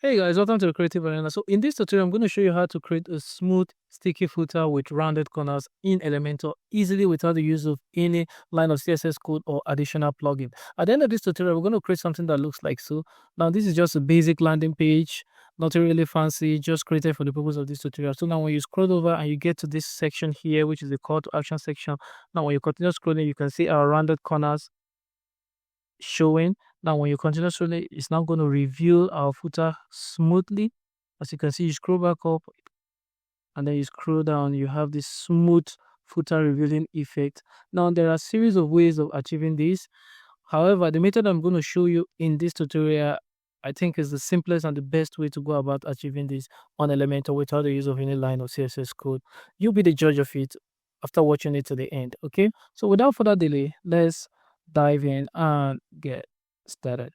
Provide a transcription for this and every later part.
Hey guys, welcome to the Creative Arena. So in this tutorial, I'm going to show you how to create a smooth sticky footer with rounded corners in Elementor easily without the use of any line of CSS code or additional plugin. At the end of this tutorial, we're going to create something that looks like so. Now this is just a basic landing page, nothing really fancy, just created for the purpose of this tutorial. So now when you scroll over and you get to this section here, which is the call to action section, now when you continue scrolling, you can see our rounded corners showing. Now when you continue scrolling, it's now going to reveal our footer smoothly. As you can see, you scroll back up and then you scroll down, you have this smooth footer revealing effect. Now there are a series of ways of achieving this. However, the method I'm going to show you in this tutorial, I think, is the simplest and the best way to go about achieving this on Elementor without the use of any line of CSS code. You'll be the judge of it after watching it to the end. Okay, so without further delay, let's dive in and get started.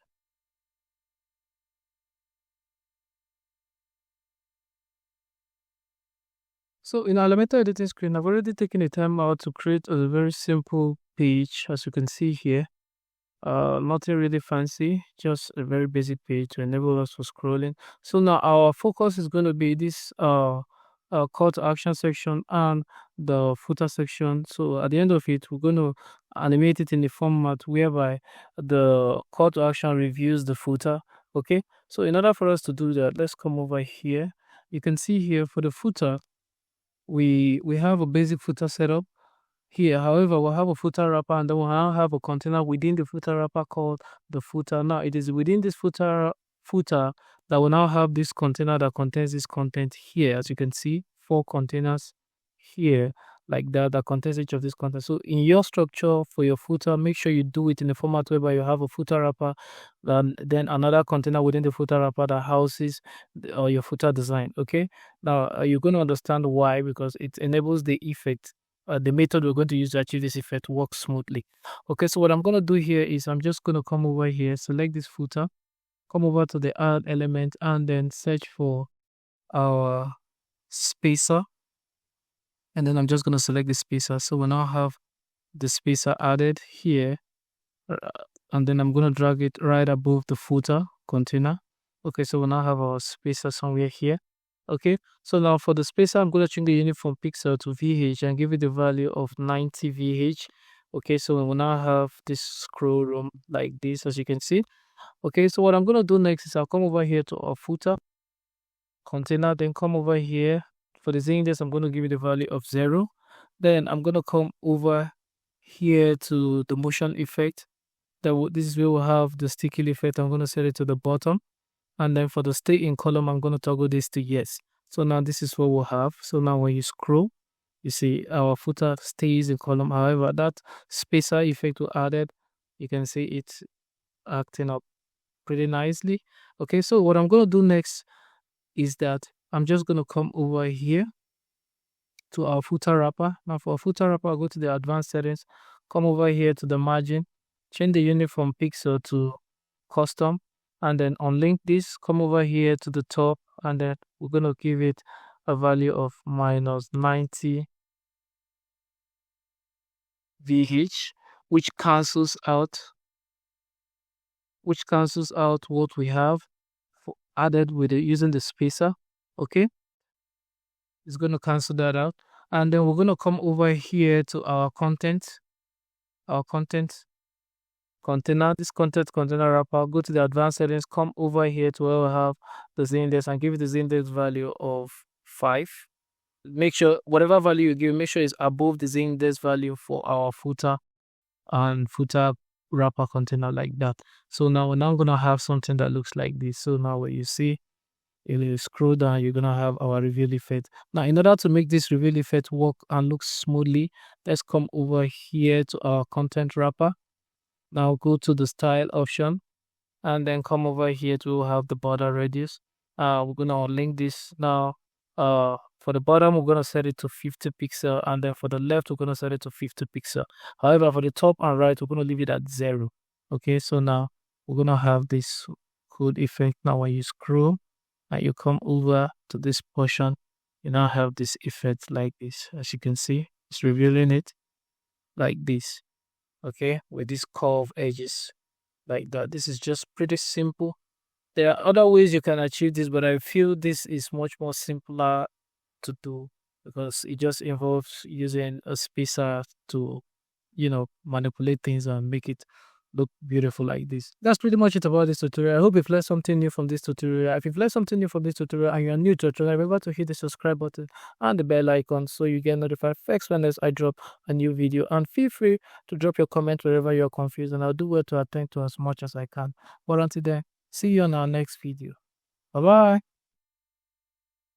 So in our Elementor editing screen, I've already taken the time out to create a very simple page, as you can see here. Nothing really fancy, just a very basic page to enable us for scrolling. So now our focus is going to be this call to action section and the footer section. So at the end of it, we're going to animate it in the format whereby the call to action reviews the footer. Okay, so in order for us to do that, let's come over here. You can see here for the footer, we have a basic footer setup here. However, we'll have a footer wrapper and then we'll now have a container within the footer wrapper called the footer. Now it is within this footer that will now have this container that contains this content here. As you can see, 4 containers here like that contains each of these contents. So in your structure for your footer, make sure you do it in a format whereby you have a footer wrapper and then another container within the footer wrapper that houses your footer design. Okay, now you're going to understand why, because it enables the effect, the method we're going to use to achieve this effect works smoothly. Okay, so what I'm going to do here is I'm just going to come over here, select this footer, come over to the add element and then search for our spacer. And then I'm just going to select the spacer. So we now have the spacer added here. And then I'm going to drag it right above the footer container. Okay, so we now have our spacer somewhere here. Okay, so now for the spacer, I'm going to change the unit from pixel to VH and give it the value of 90 VH. Okay, so we will now have this scroll room like this, as you can see. Okay, so what I'm going to do next is I'll come over here to our footer container, then come over here. For the z index, I'm going to give it the value of 0. Then I'm going to come over here to the motion effect. This is where we'll have the sticky effect. I'm going to set it to the bottom. And then for the stay in column, I'm going to toggle this to yes. So now this is what we'll have. So now when you scroll, you see our footer stays in column. However, that spacer effect we added, you can see it's acting up pretty nicely. Okay, so what I'm going to do next is that I'm just going to come over here to our footer wrapper. Now for our footer wrapper, I'll go to the advanced settings, come over here to the margin, change the unit from pixel to custom, and then unlink this, come over here to the top, and then we're going to give it a value of minus 90 VH, which cancels out what we have added with using the spacer. Okay, it's going to cancel that out, and then we're going to come over here to our content container, this content container wrapper, go to the advanced settings, come over here to where we have the z-index and give it the z-index value of 5. Make sure whatever value you give, make sure it's above the z-index value for our footer and footer wrapper container like that. So now we're now going to have something that looks like this. So now what you see, if you scroll down, you're going to have our reveal effect. Now, in order to make this reveal effect work and look smoothly, let's come over here to our content wrapper. Now go to the style option and then come over here to have the border radius. We're going to link this now. For the bottom, we're going to set it to 50 pixel, and then for the left, we're going to set it to 50 pixel. However, for the top and right, we're going to leave it at 0. Okay, so now we're going to have this cool effect. Now when you scroll and you come over to this portion, you now have this effect like this. As you can see, it's revealing it like this. Okay, with these curved edges like that. This is just pretty simple There are other ways you can achieve this, but I feel this is much more simpler to do because it just involves using a spacer to, manipulate things and make it look beautiful like this. That's pretty much it about this tutorial. I hope you've learned something new from this tutorial. If you've learned something new from this tutorial and you're new to the channel, remember to hit the subscribe button and the bell icon so you get notified first when I drop a new video. And feel free to drop your comment wherever you're confused, and I'll do well to attend to as much as I can. But until then, see you on our next video. Bye bye.